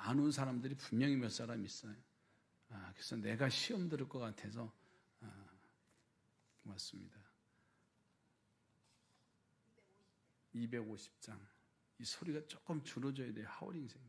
안 온 사람들이 분명히 몇 사람 있어요. 그래서 내가 시험 들을 것 같아서 고맙습니다. 250장. 이 소리가 조금 줄어져야 돼요. 하우링 생겨.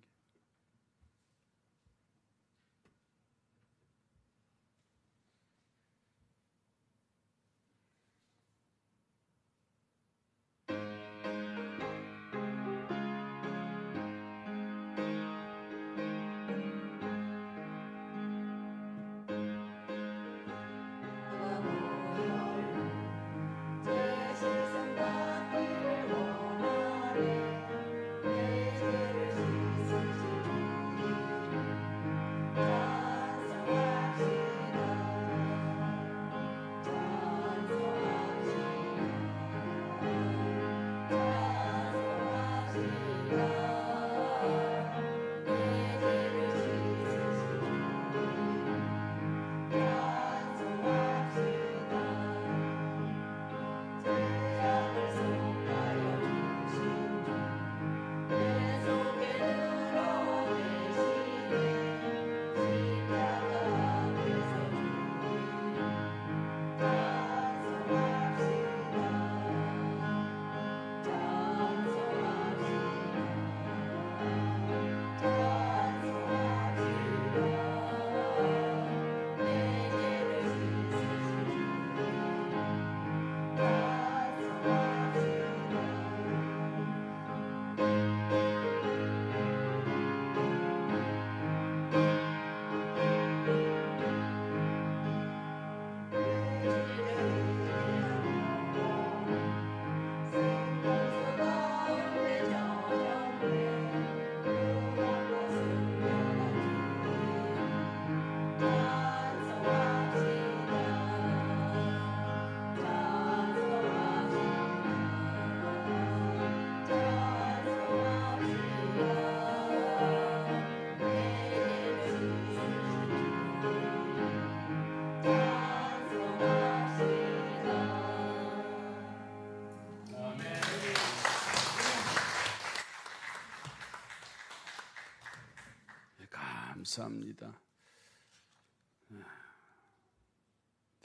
감사합니다.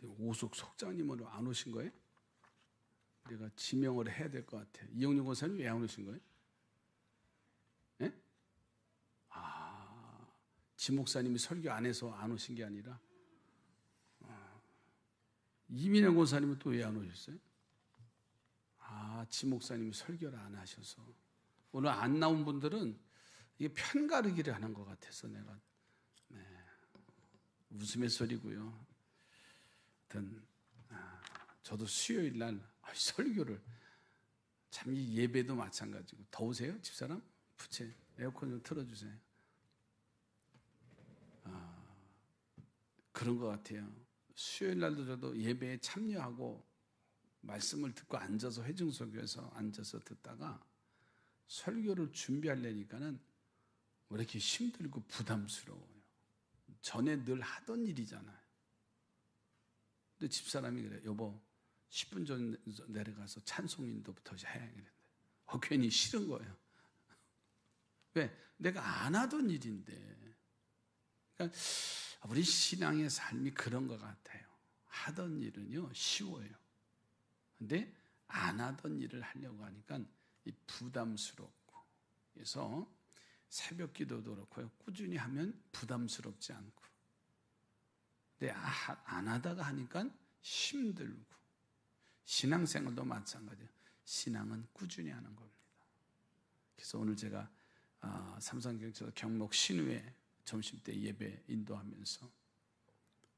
오숙 속장님은 안 오신 거예요? 내가 지명을 해야 될 것 같아요. 이영룡 권사님 왜 안 오신 거예요? 예? 지 목사님이 설교 안 해서 안 오신 게 아니라 이민영 권사님은 또 왜 안 오셨어요? 지 목사님이 설교를 안 하셔서. 오늘 안 나온 분들은 이게 편가르기를 하는 것 같아서 내가 웃음의 소리고요. 하여튼 저도 수요일 날 설교를 참 이 예배도 마찬가지고. 더우세요? 집사람? 부채 에어컨 좀 틀어주세요. 그런 것 같아요. 수요일 날도 저도 예배에 참여하고 말씀을 듣고 앉아서 회중석에서 앉아서 듣다가 설교를 준비하려니까는 왜 이렇게 힘들고 부담스러워요. 전에 늘 하던 일이잖아요. 근데 집사람이 그래, 여보 10분 전 내려가서 찬송인도부터 해. 그랬는데 괜히 싫은 거예요. 왜? 내가 안 하던 일인데. 그러니까 우리 신앙의 삶이 그런 것 같아요. 하던 일은요 쉬워요. 근데 안 하던 일을 하려고 하니까 부담스럽고. 그래서 새벽 기도도 그렇고요. 꾸준히 하면 부담스럽지 않고. 근데 안 하다가 하니까 힘들고. 신앙생활도 마찬가지예요. 신앙은 꾸준히 하는 겁니다. 그래서 오늘 제가 삼성경찰서 경목 신우회 점심때 예배 인도하면서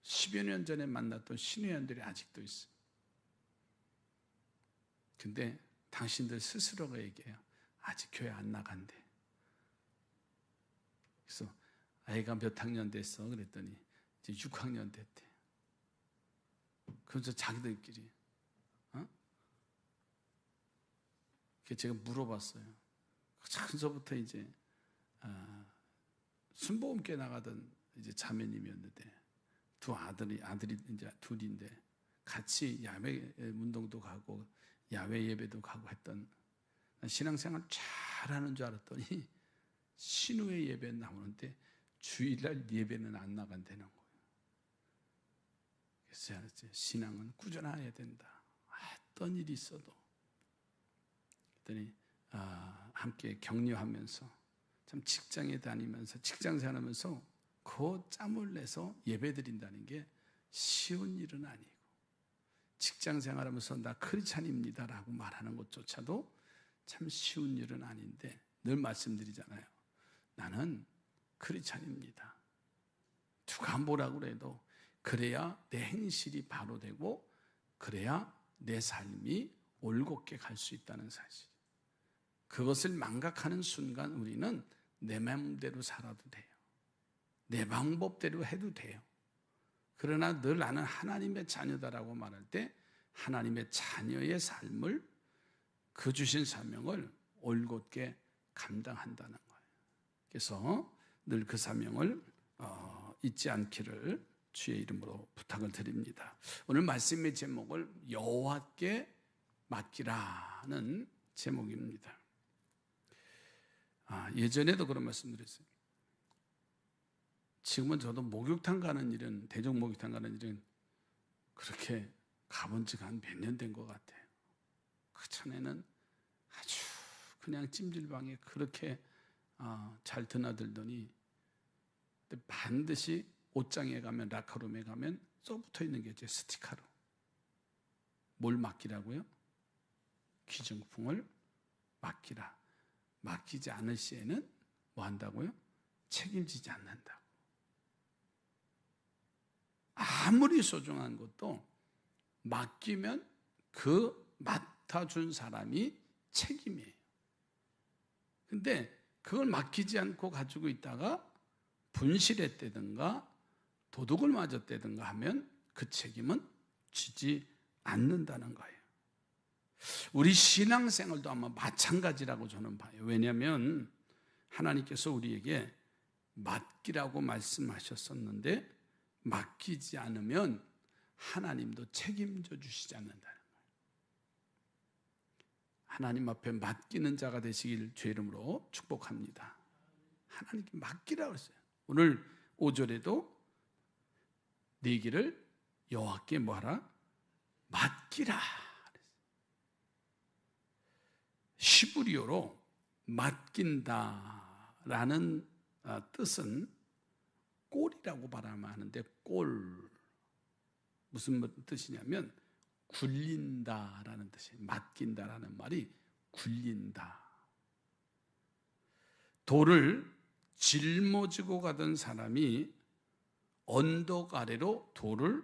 10여 년 전에 만났던 신우회원들이 아직도 있어요. 근데 당신들 스스로가 얘기해요. 아직 교회 안 나간대. 그래서 아이가 몇 학년 됐어? 그랬더니 이제 6학년 됐대. 그래서 자기들끼리 그래서 제가 물어봤어요. 작은서부터 이제 순복음교회 나가던 이제 자매님이었는데 아들이 이제 둘인데 같이 야외 운동도 가고 야외 예배도 가고 했던 신앙생활 잘하는 줄 알았더니 신우의 예배 나오는데 주일날 예배는 안 나간다는 거예요. 그래서 신앙은 꾸준해야 된다. 어떤 일이 있어도. 그랬더니 함께 격려하면서 참 직장에 다니면서 직장 생활하면서 그 짬을 내서 예배드린다는 게 쉬운 일은 아니고, 직장 생활하면서 나 크리스찬입니다라고 말하는 것조차도 참 쉬운 일은 아닌데 늘 말씀드리잖아요. 나는 크리스찬입니다. 누가 뭐라고 그래도 그래야 내 행실이 바로 되고 그래야 내 삶이 올곧게 갈 수 있다는 사실. 그것을 망각하는 순간 우리는 내 마음대로 살아도 돼요. 내 방법대로 해도 돼요. 그러나 늘 나는 하나님의 자녀다라고 말할 때 하나님의 자녀의 삶을, 그 주신 사명을 올곧게 감당한다는 거예요. 그래서 늘 그 사명을 잊지 않기를 주의 이름으로 부탁을 드립니다. 오늘 말씀의 제목을 여호와께 맡기라는 제목입니다. 예전에도 그런 말씀드렸어요. 지금은 저도 목욕탕 가는 일은, 대중 목욕탕 가는 일은 그렇게 가본 지가 한 몇 년 된 것 같아요. 그 전에는 아주 그냥 찜질방에 그렇게 잘 드나들더니 반드시 옷장에 가면, 라커룸에 가면 써 붙어 있는 게 이제 스티커로. 뭘 맡기라고요? 귀중풍을 맡기라. 맡기지 않을 시에는 뭐 한다고요? 책임지지 않는다고. 아무리 소중한 것도 맡기면 그 맡아준 사람이 책임이에요. 근데 그걸 맡기지 않고 가지고 있다가 분실했다든가 도둑을 맞았다든가 하면 그 책임은 지지 않는다는 거예요. 우리 신앙생활도 아마 마찬가지라고 저는 봐요. 왜냐하면 하나님께서 우리에게 맡기라고 말씀하셨었는데 맡기지 않으면 하나님도 책임져 주시지 않는다는 거예요. 하나님 앞에 맡기는 자가 되시길 주의 이름으로 축복합니다. 하나님께 맡기라고 했어요. 오늘 5절에도 네 길을 여호와께 뭐하라? 맡기라. 히브리어로 맡긴다라는 뜻은 꼴이라고 발음하는데, 꼴 무슨 뜻이냐면 굴린다라는 뜻이에요. 맡긴다라는 말이 굴린다. 돌을 짊어지고 가던 사람이 언덕 아래로 돌을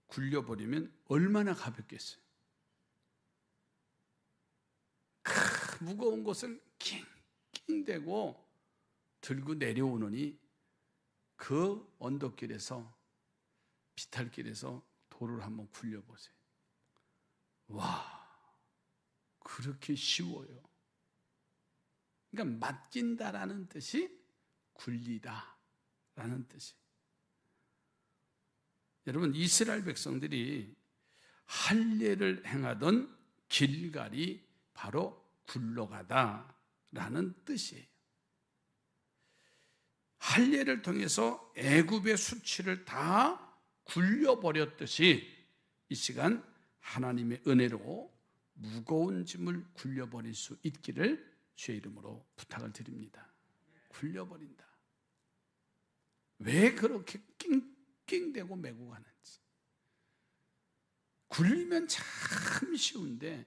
굴려버리면 얼마나 가볍겠어요. 무거운 것을 낑낑대고 들고 내려오느니 그 언덕길에서, 비탈길에서 돌을 한번 굴려보세요. 와, 그렇게 쉬워요. 그러니까 맡긴다라는 뜻이 굴리다라는 뜻이에요. 여러분, 이스라엘 백성들이 할례를 행하던 길갈이 바로 굴러가다라는 뜻이에요. 할례를 통해서 애굽의 수치를 다 굴려버렸듯이 이 시간 하나님의 은혜로 무거운 짐을 굴려버릴 수 있기를 주의 이름으로 부탁을 드립니다. 굴려버린다. 왜 그렇게 낑낑대고 메고 가는지. 굴리면 참 쉬운데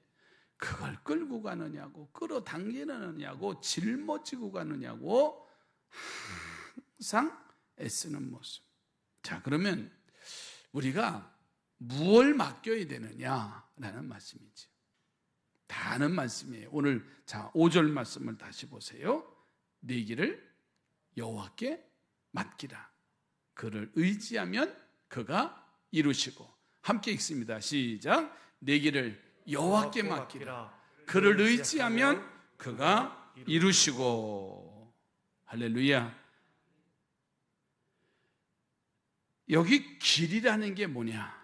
그걸 끌고 가느냐고, 끌어당기느냐고, 짊어지고 가느냐고 항상 애쓰는 모습. 자, 그러면 우리가 무엇을 맡겨야 되느냐라는 말씀이죠. 다 아는 말씀이에요. 오늘 자 5절 말씀을 다시 보세요. 네 길을 여호와께 맡기라. 그를 의지하면 그가 이루시고. 함께 읽습니다. 시작. 네 길을 여호와께 맡기라. 그를 의지하면 그가 이루시고. 할렐루야. 여기 길이라는 게 뭐냐?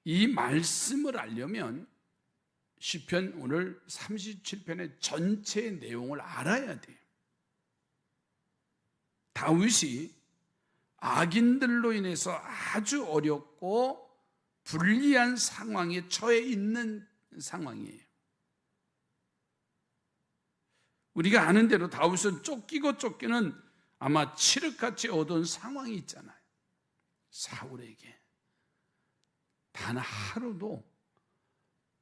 이 말씀을 알려면 시편 오늘 37편의 전체 내용을 알아야 돼요. 다윗이 악인들로 인해서 아주 어렵고 불리한 상황에 처해 있는 상황이에요. 우리가 아는 대로 다윗은 쫓기고 쫓기는 아마 칠흑같이 얻은 상황이 있잖아요. 사울에게 단 하루도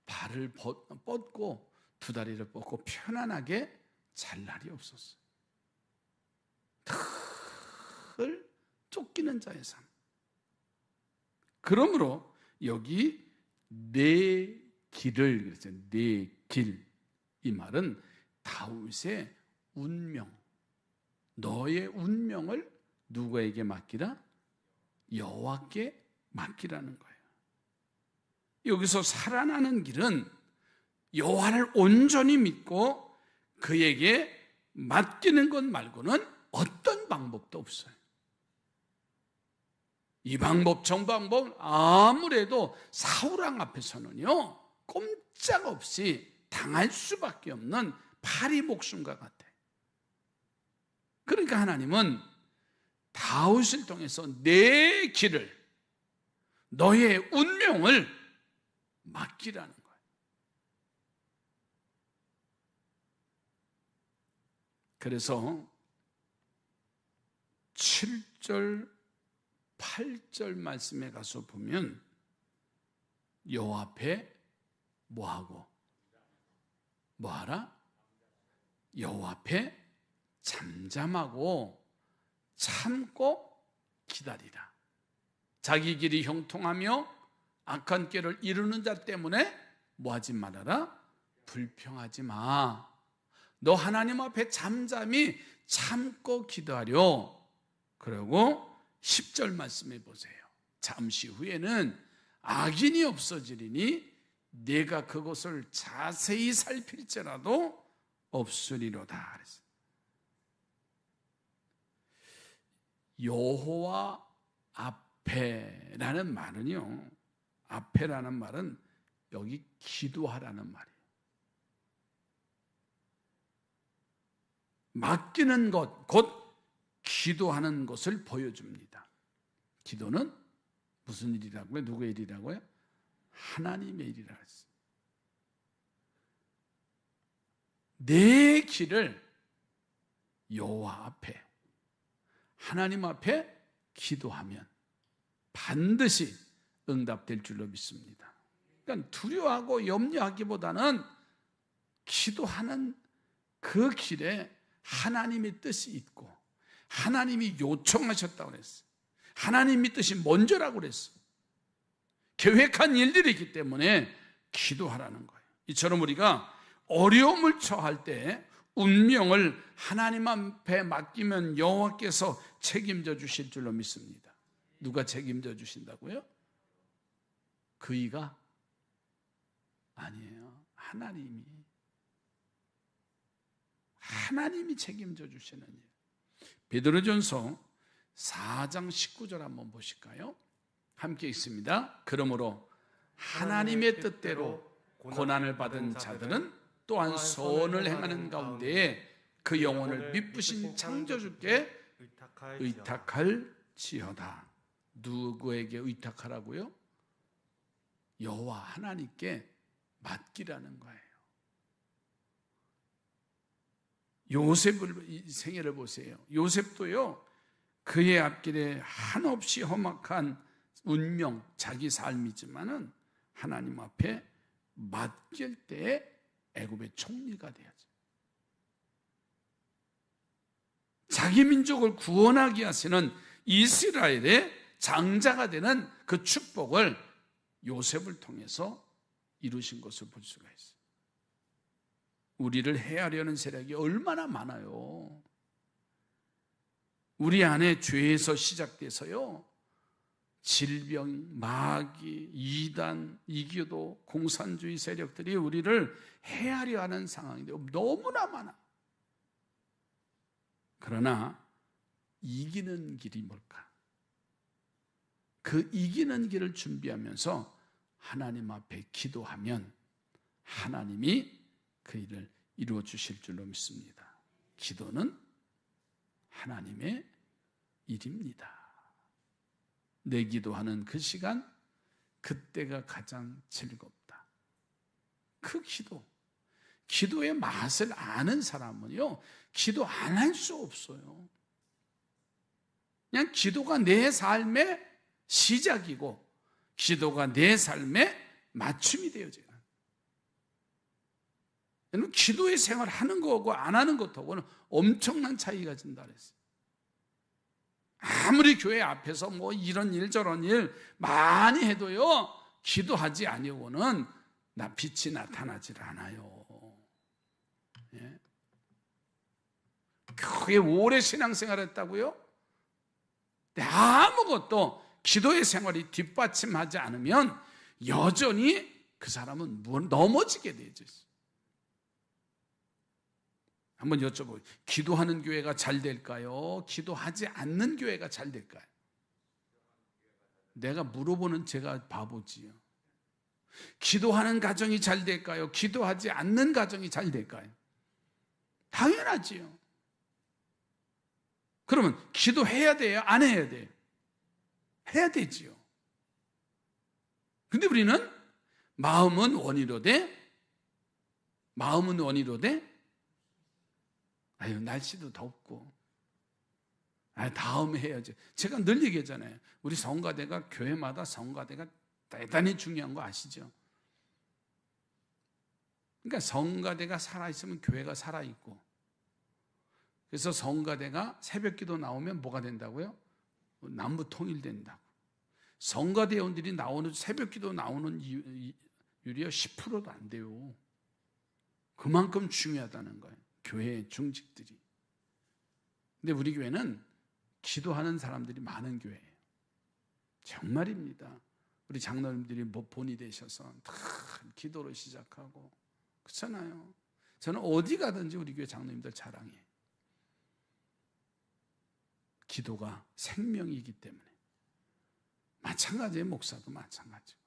발을 뻗고 두 다리를 뻗고 편안하게 잘 날이 없었어요. 늘 쫓기는 자의 삶. 그러므로 여기 내 길을 그랬어요. 내 길. 이 말은 다윗의 운명, 너의 운명을 누구에게 맡기라? 여호와께 맡기라는 거예요. 여기서 살아나는 길은 여호와를 온전히 믿고 그에게 맡기는 것 말고는 어떤 방법도 없어요. 이 방법, 저 방법 아무래도 사울왕 앞에서는요 꼼짝없이 당할 수밖에 없는 파리 목숨과 같아요. 그러니까 하나님은 다윗을 통해서 내 길을, 너의 운명을 맡기라는 거예요. 그래서 7절, 8절 말씀에 가서 보면 여호와 앞에 뭐하고? 뭐하라? 여호와 앞에 잠잠하고 참고 기다리라. 자기 길이 형통하며 악한 길을 이루는 자 때문에 뭐하지 말아라? 불평하지 마. 너 하나님 앞에 잠잠히 참고 기도하려. 그리고 10절 말씀해 보세요. 잠시 후에는 악인이 없어지리니 내가 그것을 자세히 살필지라도 없으리로다 그랬어요. 여호와 앞에라는 말은요, 앞에라는 말은 여기 기도하라는 말이에요. 맡기는 것, 곧 기도하는 것을 보여줍니다. 기도는 무슨 일이라고요? 누구의 일이라고요? 하나님의 일이라 했어요. 내 길을 여호와 앞에, 하나님 앞에 기도하면 반드시 응답될 줄로 믿습니다. 그러니까 두려워하고 염려하기보다는 기도하는 그 길에 하나님의 뜻이 있고 하나님이 요청하셨다고 그랬어요. 하나님의 뜻이 먼저라고 그랬어요. 계획한 일들이 있기 때문에 기도하라는 거예요. 이처럼 우리가 어려움을 처할 때 운명을 하나님 앞에 맡기면 여호와께서 책임져 주실 줄로 믿습니다. 누가 책임져 주신다고요? 그이가 아니에요. 하나님이 책임져 주시는 일. 베드로전서 4장 19절 한번 보실까요? 함께 읽습니다. 그러므로 하나님의 뜻대로 고난을 받은 자들은 또한 선을 행하는 가운데에 그 영혼을 미쁘신 창조주께 의탁할지어다. 누구에게 의탁하라고요? 여호와 하나님께 맡기라는 거예요. 요셉의 생애를 보세요. 요셉도요, 그의 앞길에 한없이 험악한 운명, 자기 삶이지만은 하나님 앞에 맡길 때에 애굽의 총리가 돼야죠. 자기 민족을 구원하게 하시는 이스라엘의 장자가 되는 그 축복을 요셉을 통해서 이루신 것을 볼 수가 있어요. 우리를 해하려는 세력이 얼마나 많아요. 우리 안에 죄에서 시작돼서요, 질병, 마귀, 이단, 이교도, 공산주의 세력들이 우리를 해하려 하는 상황인데 너무나 많아. 그러나 이기는 길이 뭘까? 그 이기는 길을 준비하면서 하나님 앞에 기도하면 하나님이 그 일을 이루어 주실 줄로 믿습니다. 기도는 하나님의 일입니다. 내 기도하는 그 시간, 그때가 가장 즐겁다. 그 기도의 맛을 아는 사람은요, 기도 안 할 수 없어요. 그냥 기도가 내 삶의 시작이고 기도가 내 삶의 맞춤이 되어져요. 기도의 생활을 하는 거하고 안 하는 것하고는 엄청난 차이가 진다 그랬어요. 아무리 교회 앞에서 뭐 이런 일 저런 일 많이 해도요, 기도하지 아니고는 빛이 나타나질 않아요. 예? 그게 오래 신앙생활 했다고요? 아무것도 기도의 생활이 뒷받침하지 않으면 여전히 그 사람은 넘어지게 되죠. 한번 여쭤보세요. 기도하는 교회가 잘 될까요? 기도하지 않는 교회가 잘 될까요? 내가 물어보는 제가 바보지요. 기도하는 가정이 잘 될까요? 기도하지 않는 가정이 잘 될까요? 당연하지요. 그러면 기도해야 돼요? 안 해야 돼요? 해야 되지요. 근데 우리는 마음은 원이로되 아유, 날씨도 덥고 다음에 해야지. 제가 늘 얘기하잖아요. 우리 성가대가, 교회마다 성가대가 대단히 중요한 거 아시죠? 그러니까 성가대가 살아있으면 교회가 살아있고, 그래서 성가대가 새벽기도 나오면 뭐가 된다고요? 남북 통일된다고. 성가대원들이 나오는 새벽기도 나오는 이율이요 10%도 안 돼요. 그만큼 중요하다는 거예요, 교회의 중직들이. 근데 우리 교회는 기도하는 사람들이 많은 교회예요. 정말입니다. 우리 장로님들이 본이 되셔서 다 기도로 시작하고 그렇잖아요. 저는 어디 가든지 우리 교회 장로님들 자랑해요. 기도가 생명이기 때문에. 마찬가지예요. 목사도 마찬가지고요.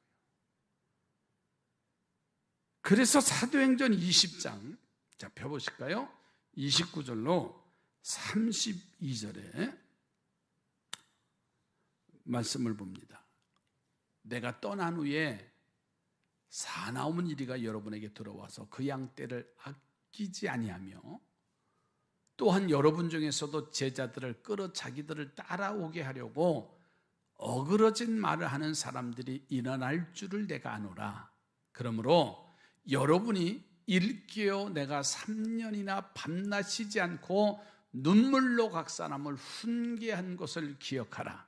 그래서 사도행전 20장, 자 펴보실까요? 29절로 32절에 말씀을 봅니다. 내가 떠난 후에 사나운 이리가 여러분에게 들어와서 그 양 떼를 아끼지 아니하며, 또한 여러분 중에서도 제자들을 끌어 자기들을 따라오게 하려고 어그러진 말을 하는 사람들이 일어날 줄을 내가 아노라. 그러므로 여러분이 일깨어 내가 3년이나 밤낮 쉬지 않고 눈물로 각 사람을 훈계한 것을 기억하라.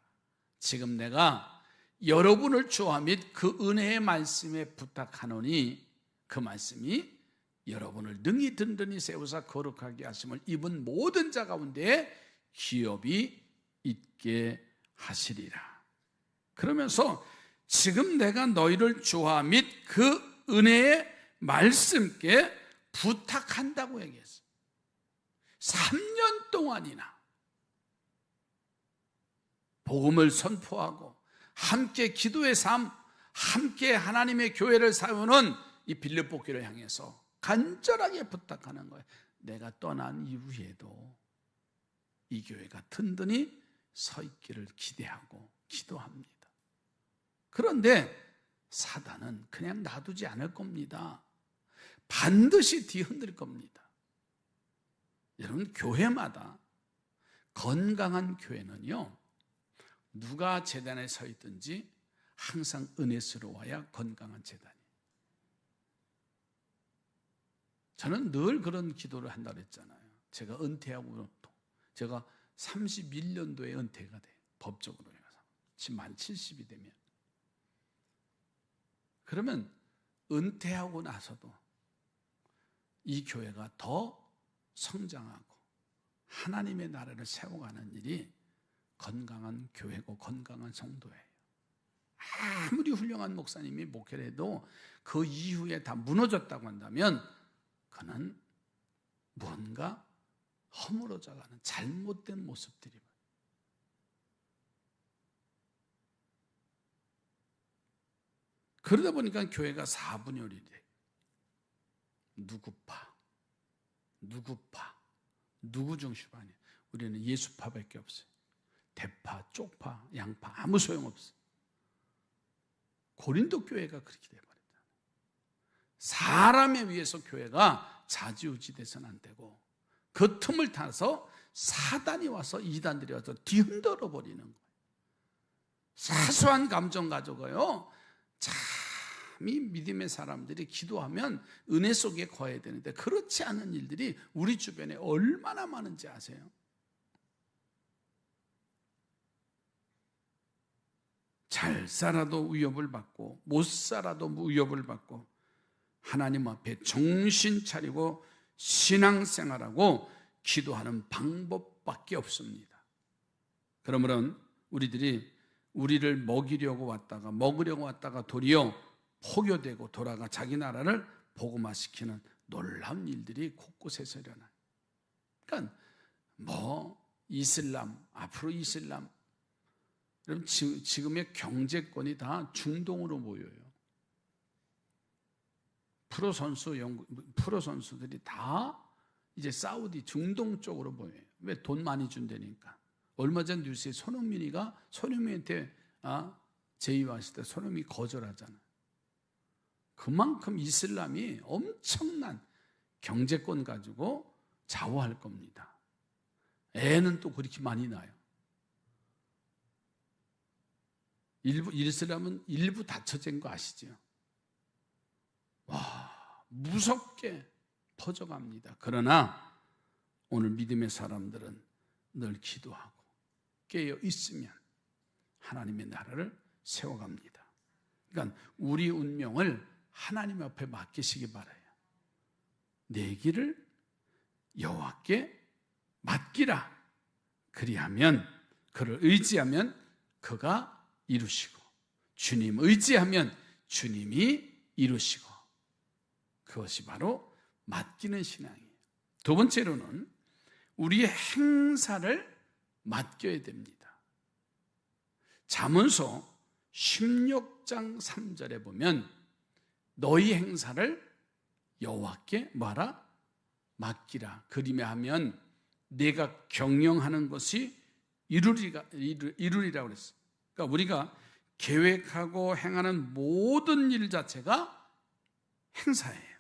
지금 내가 여러분을 주와 및 그 은혜의 말씀에 부탁하노니 그 말씀이 여러분을 능히 든든히 세우사 거룩하게 하심을 입은 모든 자 가운데 기업이 있게 하시리라. 그러면서 지금 내가 너희를 주와 및 그 은혜의 말씀께 부탁한다고 얘기했어요. 3년 동안이나 복음을 선포하고 함께 기도의 삶, 함께 하나님의 교회를 세우는 이 빌립보 교회를 향해서 간절하게 부탁하는 거예요. 내가 떠난 이후에도 이 교회가 든든히 서 있기를 기대하고 기도합니다. 그런데 사단은 그냥 놔두지 않을 겁니다. 반드시 뒤흔들 겁니다. 여러분, 교회마다 건강한 교회는요, 누가 제단에 서 있든지 항상 은혜스러워야 건강한 제단이에요. 저는 늘 그런 기도를 한다고 했잖아요. 제가 은퇴하고, 제가 31년도에 은퇴가 돼요. 법적으로 해서 만 70이 되면. 그러면 은퇴하고 나서도 이 교회가 더 성장하고 하나님의 나라를 세워가는 일이 건강한 교회고 건강한 성도예요. 아무리 훌륭한 목사님이 목회를 해도 그 이후에 다 무너졌다고 한다면 그는 뭔가 허물어져가는 잘못된 모습들이. 그러다 보니까 교회가 4분열이 돼. 누구파, 누구 중심 아니에요. 우리는 예수파밖에 없어요. 대파, 쪽파, 양파 아무 소용없어요. 고린도 교회가 그렇게 돼버렸다. 사람에 의해서 교회가 좌지우지 돼서는 안 되고 그 틈을 타서 사단이 와서 이단들이 와서 뒤흔들어 버리는 거예요. 사소한 감정 가지고요. 참이 믿음의 사람들이 기도하면 은혜 속에 거해야 되는데 그렇지 않은 일들이 우리 주변에 얼마나 많은지 아세요? 잘 살아도 위협을 받고 못 살아도 위협을 받고 하나님 앞에 정신 차리고 신앙생활하고 기도하는 방법밖에 없습니다. 그러므로 우리를 먹으려고 왔다가 도리어 포교되고 돌아가 자기 나라를 복음화시키는 놀라운 일들이 곳곳에서 일어나요. 그러니까 앞으로 이슬람 여러분 지금의 경제권이 다 중동으로 모여요. 프로 선수들이 다 이제 사우디 중동 쪽으로 모여요. 왜? 돈 많이 준다니까. 얼마 전 뉴스에 손흥민한테 제의왔을 때 손흥민이 거절하잖아요. 그만큼 이슬람이 엄청난 경제권 가지고 좌우할 겁니다. 애는 또 그렇게 많이 나요. 이슬람은 일부 닫혀진 거 아시죠? 와, 무섭게 퍼져갑니다. 그러나 오늘 믿음의 사람들은 늘 기도하고 깨어 있으면 하나님의 나라를 세워갑니다. 그러니까 우리 운명을 하나님 앞에 맡기시기 바라요. 내 길을 여호와께 맡기라. 그리하면 그를 의지하면 그가 이루시고 주님 의지하면 주님이 이루시고 그것이 바로 맡기는 신앙이에요. 두 번째로는 우리의 행사를 맡겨야 됩니다. 잠언서 16장 3절에 보면 너희 행사를 여호와께 뭐하라? 맡기라. 그리하면 내가 경영하는 것이 이루리라고 그랬어요. 그러니까 우리가 계획하고 행하는 모든 일 자체가 행사예요.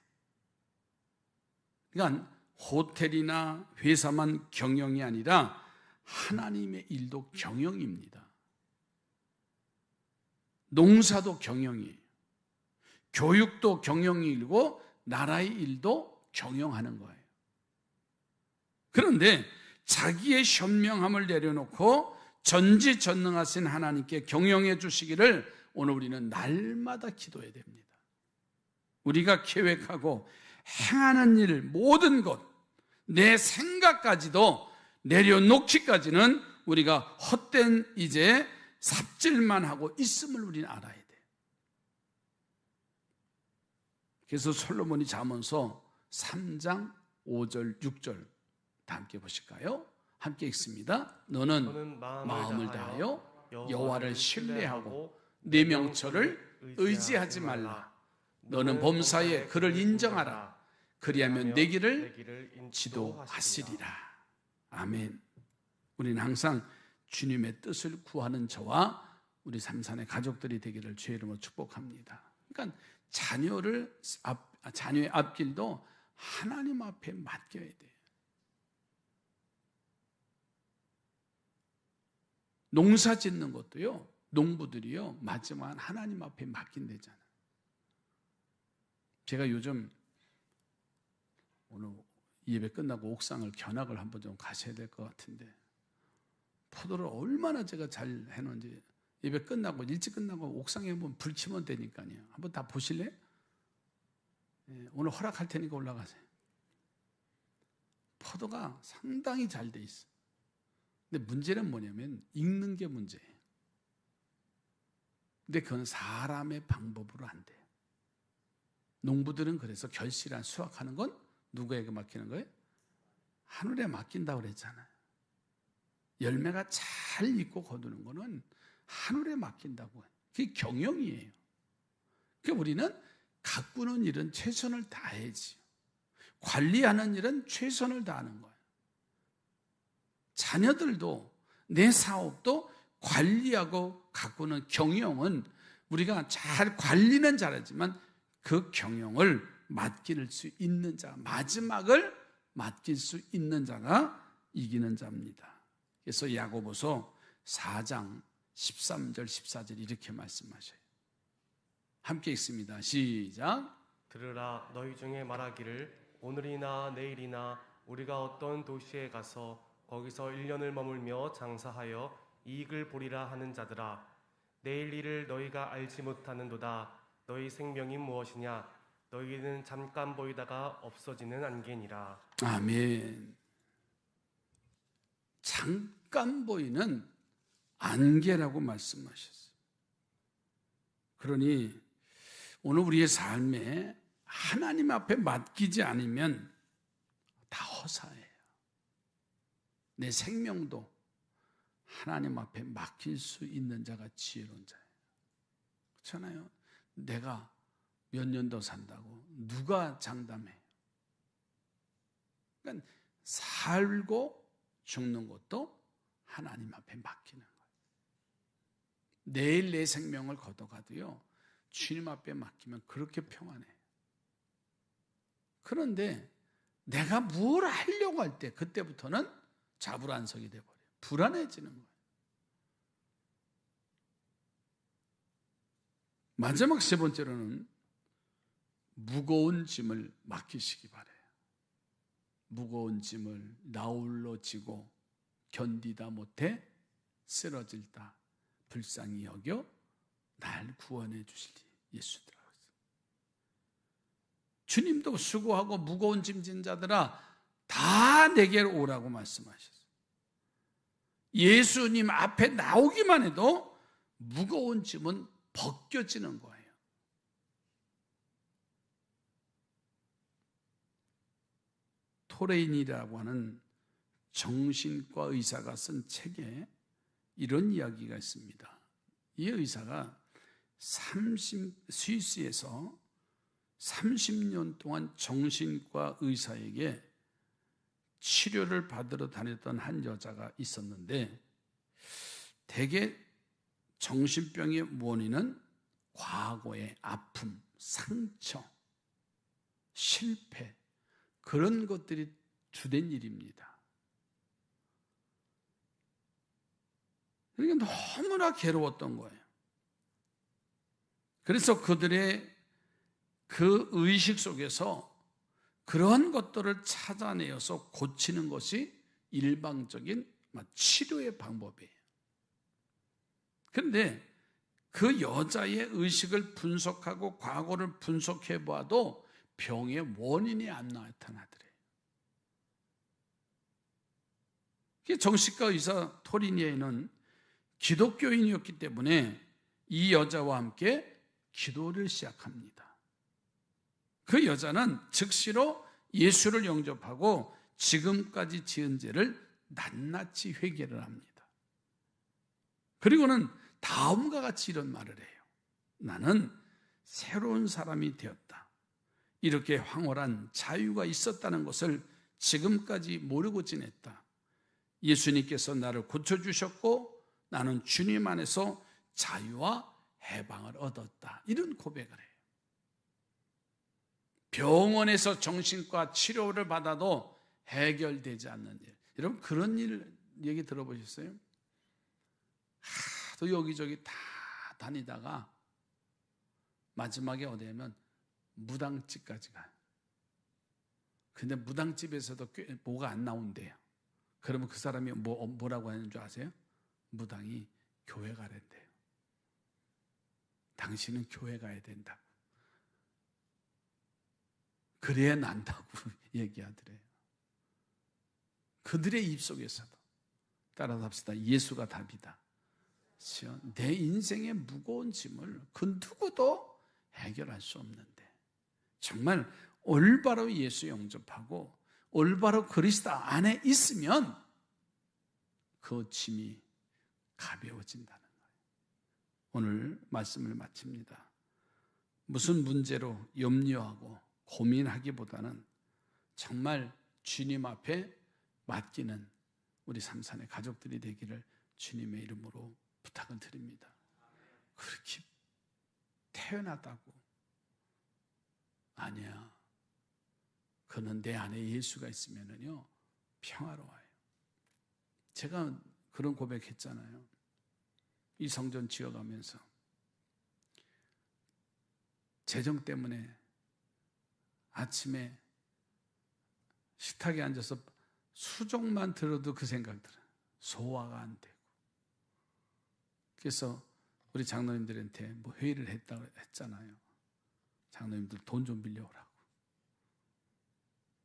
그러니까 호텔이나 회사만 경영이 아니라 하나님의 일도 경영입니다. 농사도 경영이에요. 교육도 경영이고 나라의 일도 경영하는 거예요. 그런데 자기의 현명함을 내려놓고 전지전능하신 하나님께 경영해 주시기를 오늘 우리는 날마다 기도해야 됩니다. 우리가 계획하고 행하는 일 모든 것, 내 생각까지도 내려놓기까지는 우리가 헛된 이제 삽질만 하고 있음을 우리는 알아야 돼요. 그래서 솔로몬이 잠언서 3장 5절 6절 다 함께 보실까요? 함께 읽습니다. 너는 마음을 다하여 여호와를 신뢰하고 내 명철을 의지하지 말라. 너는 범사에 그를 인정하라. 그리하면 내 길을 지도하시리라. 아멘. 우리는 항상 주님의 뜻을 구하는 저와 우리 삼산의 가족들이 되기를 주의 이름으로 축복합니다. 그러니까 자녀의 앞길도 하나님 앞에 맡겨야 돼요. 농사 짓는 것도요, 농부들이요, 마지막은 하나님 앞에 맡긴대잖아요. 제가 요즘 오늘 예배 끝나고 옥상을 견학을 한번 좀 가셔야 될 것 같은데, 포도를 얼마나 제가 잘 해놓은지, 예배 끝나고, 일찍 끝나고 옥상에 한번 불 켜면 되니까요. 한번 다 보실래요? 네, 오늘 허락할 테니까 올라가세요. 포도가 상당히 잘 돼 있어요. 근데 문제는 뭐냐면 읽는 게 문제예요. 근데 그건 사람의 방법으로 안 돼요. 농부들은 그래서 결실한 수확하는 건 누구에게 맡기는 거예요? 하늘에 맡긴다고 그랬잖아요. 열매가 잘 익고 거두는 거는 하늘에 맡긴다고 해요. 그게 경영이에요. 그러니까 우리는 가꾸는 일은 최선을 다해야지. 관리하는 일은 최선을 다하는 거예요. 자녀들도 내 사업도 관리하고 가꾸는 경영은 우리가 잘 관리는 잘하지만 그 경영을 맡길 수 있는 자, 마지막을 맡길 수 있는 자가 이기는 자입니다. 그래서 야고보서 4장 13절 14절 이렇게 말씀하셔요. 함께 읽습니다. 시작. 들으라, 너희 중에 말하기를 오늘이나 내일이나 우리가 어떤 도시에 가서 거기서 1년을 머물며 장사하여 이익을 보리라 하는 자들아, 내일 일을 너희가 알지 못하는도다. 너희 생명이 무엇이냐? 너희는 잠깐 보이다가 없어지는 안개니라. 아멘. 잠깐 보이는 안개라고 말씀하셨어요. 그러니 오늘 우리의 삶에 하나님 앞에 맡기지 않으면 다 허사예요. 내 생명도 하나님 앞에 맡길 수 있는 자가 지혜로운 자예요. 그렇잖아요. 내가 몇 년 더 산다고 누가 장담해요? 그러니까 살고 죽는 것도 하나님 앞에 맡기는 거예요. 내일 내 생명을 걷어가도요, 주님 앞에 맡기면 그렇게 평안해요. 그런데 내가 뭘 하려고 할 때 그때부터는 자불안석이 돼버려요. 불안해지는 거예요. 마지막 세 번째로는 무거운 짐을 맡기시기 바래요. 무거운 짐을 나홀로 지고 견디다 못해 쓰러질다 불쌍히 여겨 날 구원해 주시리 예수더라고요. 주님도 수고하고 무거운 짐 진 자들아 다 내게로 오라고 말씀하셨어요. 예수님 앞에 나오기만 해도 무거운 짐은 벗겨지는 거예요. 토레인이라고 하는 정신과 의사가 쓴 책에 이런 이야기가 있습니다. 이 의사가 스위스에서 30년 동안 정신과 의사에게 치료를 받으러 다녔던 한 여자가 있었는데, 대개 정신병의 원인은 과거의 아픔, 상처, 실패, 그런 것들이 주된 일입니다. 그러니까 너무나 괴로웠던 거예요. 그래서 그들의 그 의식 속에서 그런 것들을 찾아내어서 고치는 것이 일방적인 치료의 방법이에요. 그런데 그 여자의 의식을 분석하고 과거를 분석해 봐도 병의 원인이 안 나타나더래요. 정신과 의사 토리니에는 기독교인이었기 때문에 이 여자와 함께 기도를 시작합니다. 그 여자는 즉시로 예수를 영접하고 지금까지 지은 죄를 낱낱이 회개를 합니다. 그리고는 다음과 같이 이런 말을 해요. 나는 새로운 사람이 되었다. 이렇게 황홀한 자유가 있었다는 것을 지금까지 모르고 지냈다. 예수님께서 나를 고쳐주셨고 나는 주님 안에서 자유와 해방을 얻었다. 이런 고백을 해요. 병원에서 정신과 치료를 받아도 해결되지 않는 일. 여러분 그런 일 얘기 들어보셨어요? 하도 여기저기 다 다니다가 마지막에 어디 가면 무당집까지 가요. 근데 무당집에서도 뭐가 안 나온대요. 그러면 그 사람이 뭐라고 하는 줄 아세요? 무당이 교회 가랜대요. 당신은 교회 가야 된다고. 그래야 난다고 얘기하더래요. 그들의 입속에서도 따라서 합시다. 예수가 답이다. 내 인생의 무거운 짐을 그 누구도 해결할 수 없는데 정말 올바로 예수 영접하고 올바로 그리스도 안에 있으면 그 짐이 가벼워진다는 거예요. 오늘 말씀을 마칩니다. 무슨 문제로 염려하고 고민하기보다는 정말 주님 앞에 맡기는 우리 삼산의 가족들이 되기를 주님의 이름으로 부탁을 드립니다. 그렇게 태어났다고. 아니야. 그는 내 안에 예수가 있으면요 평화로워요. 제가 그런 고백했잖아요. 이 성전 지어가면서 재정 때문에 아침에 식탁에 앉아서 수족만 들어도 그 생각 들어요. 소화가 안 되고. 그래서 우리 장로님들한테 뭐 회의를 했다고 했잖아요. 장로님들 돈 좀 빌려오라고.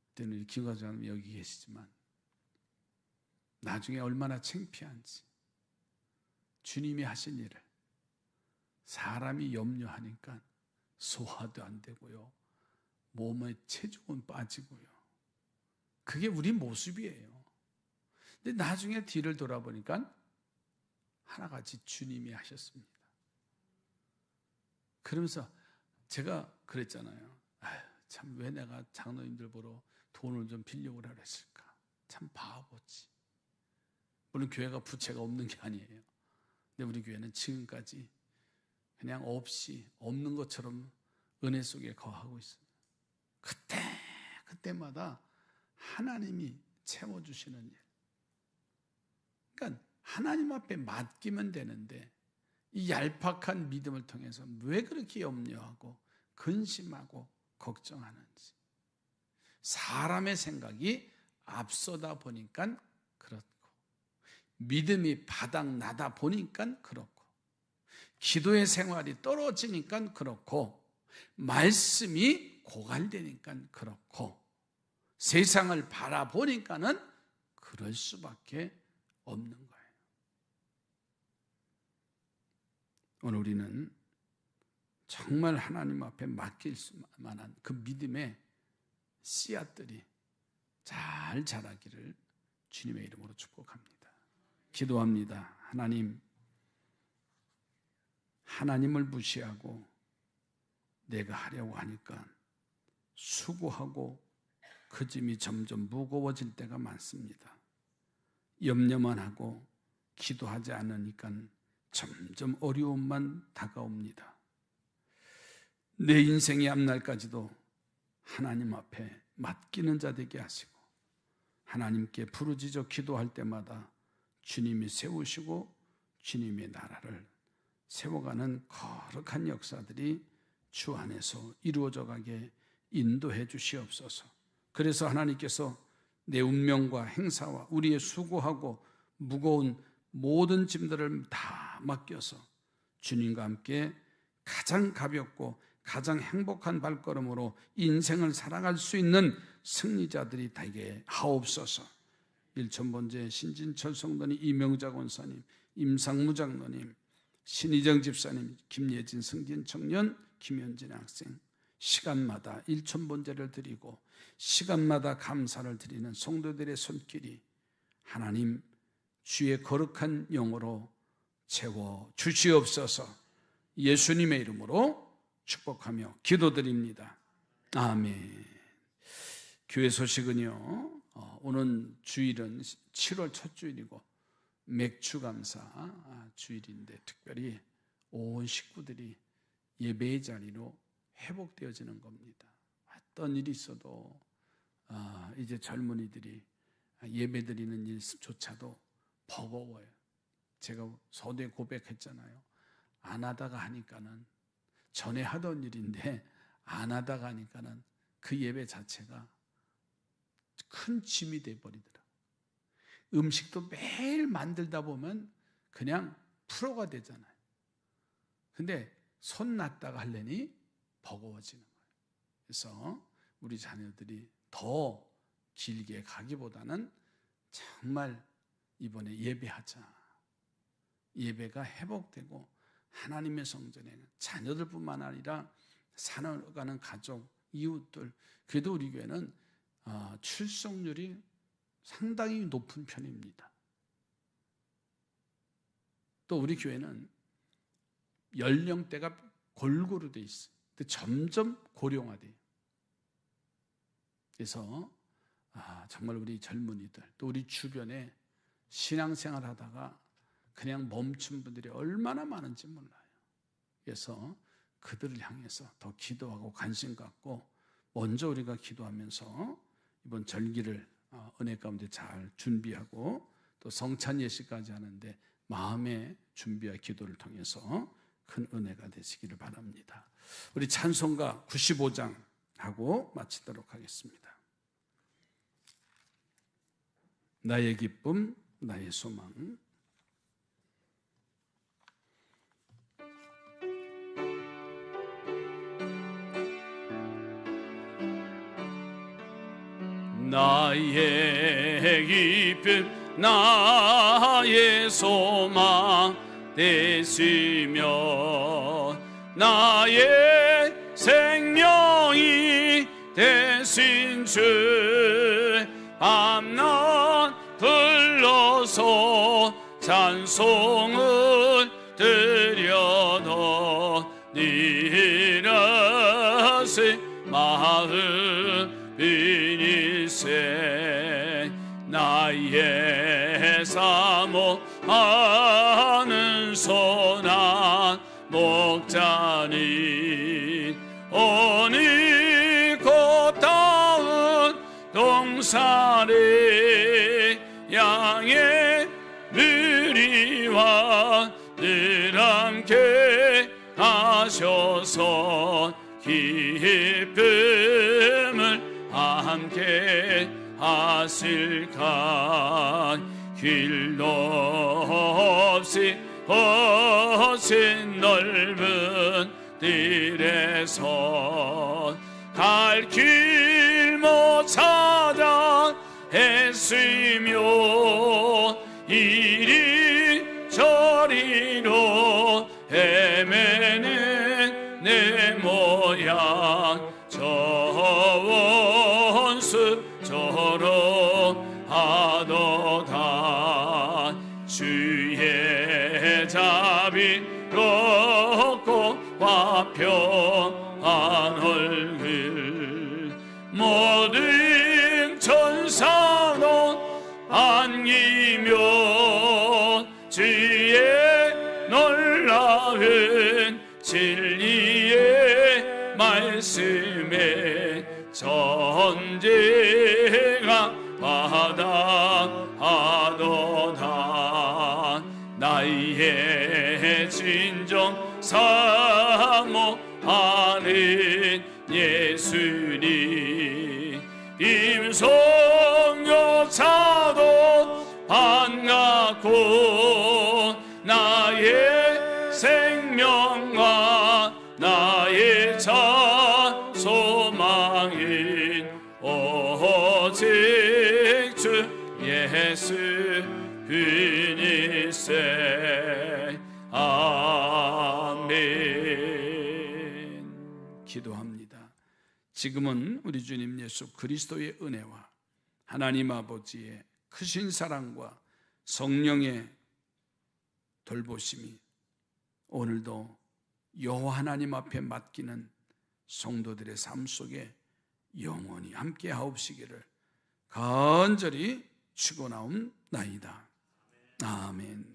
그때는 김과장님 여기 계시지만 나중에 얼마나 창피한지 주님이 하신 일을 사람이 염려하니까 소화도 안 되고요. 몸의 체중은 빠지고요. 그게 우리 모습이에요. 근데 나중에 뒤를 돌아보니까 하나같이 주님이 하셨습니다. 그러면서 제가 그랬잖아요. 참 왜 내가 장로님들 보러 돈을 좀 빌려오라 그랬을까. 참 바보지. 물론 교회가 부채가 없는 게 아니에요. 근데 우리 교회는 지금까지 그냥 없이 없는 것처럼 은혜 속에 거하고 있어요. 그때마다 하나님이 채워주시는 일. 그러니까 하나님 앞에 맡기면 되는데 이 얄팍한 믿음을 통해서 왜 그렇게 염려하고 근심하고 걱정하는지. 사람의 생각이 앞서다 보니까 그렇고 믿음이 바닥나다 보니까 그렇고 기도의 생활이 떨어지니까 그렇고 말씀이 고갈되니까 그렇고 세상을 바라보니까는 그럴 수밖에 없는 거예요. 오늘 우리는 정말 하나님 앞에 맡길 만한 그 믿음의 씨앗들이 잘 자라기를 주님의 이름으로 축복합니다. 기도합니다. 하나님을 무시하고 내가 하려고 하니까 수고하고 그 짐이 점점 무거워질 때가 많습니다. 염려만 하고 기도하지 않으니까 점점 어려움만 다가옵니다. 내 인생의 앞날까지도 하나님 앞에 맡기는 자 되게 하시고 하나님께 부르짖어 기도할 때마다 주님이 세우시고 주님의 나라를 세워가는 거룩한 역사들이 주 안에서 이루어져 가게 인도해 주시옵소서. 그래서 하나님께서 내 운명과 행사와 우리의 수고하고 무거운 모든 짐들을 다 맡겨서 주님과 함께 가장 가볍고 가장 행복한 발걸음으로 인생을 살아갈 수 있는 승리자들이 되게 하옵소서. 일천번제 신진철 성도님, 이명자 권사님, 임상무 장로님, 신희정 집사님, 김예진 승진 청년, 김현진 학생, 시간마다 일천번제를 드리고 시간마다 감사를 드리는 성도들의 손길이 하나님 주의 거룩한 영으로 채워 주시옵소서. 예수님의 이름으로 축복하며 기도드립니다. 아멘. 교회 소식은요, 오늘 주일은 7월 첫 주일이고 맥주감사 주일인데 특별히 온 식구들이 예배의 자리로 회복되어지는 겁니다. 어떤 일이 있어도 이제 젊은이들이 예배드리는 일조차도 버거워요. 제가 서두에 고백했잖아요. 안 하다가 하니까는 전에 하던 일인데 안 하다가 하니까는 그 예배 자체가 큰 짐이 돼버리더라고요. 음식도 매일 만들다 보면 그냥 프로가 되잖아요. 근데 손 놨다가 하려니 버거워지는 거예요. 그래서 우리 자녀들이 더 길게 가기보다는 정말 이번에 예배하자. 예배가 회복되고 하나님의 성전에 자녀들뿐만 아니라 살아가는 가족, 이웃들, 그래도 우리 교회는 출석률이 상당히 높은 편입니다. 또 우리 교회는 연령대가 골고루 돼 있어요. 근데 점점 고령화돼요. 그래서 정말 우리 젊은이들 또 우리 주변에 신앙생활 하다가 그냥 멈춘 분들이 얼마나 많은지 몰라요. 그래서 그들을 향해서 더 기도하고 관심 갖고 먼저 우리가 기도하면서 이번 절기를 은혜 가운데 잘 준비하고 또 성찬 예식까지 하는데 마음의 준비와 기도를 통해서 큰 은혜가 되시기를 바랍니다. 우리 찬송가 95장 하고 마치도록 하겠습니다. 나의 기쁨, 나의 소망. 나의 기쁨, 나의 소망 되시며 나의 생명이 되신 주 밤낮 불러서 찬송을 드려드리라세 마음 비니세 나의 사모하는 선한 목자니 어느 고타운 동산에 양의 누리와 늘 함께 하셔서 기쁨을 함께 하실까 길도 없이 거친 넓은 들에서 갈 길 못 찾아 애쓰며 이리 저리로 헤매는 내 모양 저 원수처럼 하도다 주의 자비롭고 화평한 얼굴 모든 천사도 안기며 주의 놀라운 진리의 말씀에 전제가 바다하도다 나의 진정 사모하는 예수님 임성여차도 반갑고 나의 생명과 나의 자 소망인 오직 주 예수 그니세 아멘. 기도합니다. 지금은 우리 주님 예수 그리스도의 은혜와 하나님 아버지의 크신 사랑과 성령의 돌보심이 오늘도 여호와 하나님 앞에 맡기는 성도들의 삶 속에 영원히 함께 하옵시기를 간절히 축원하옵나이다. 아멘.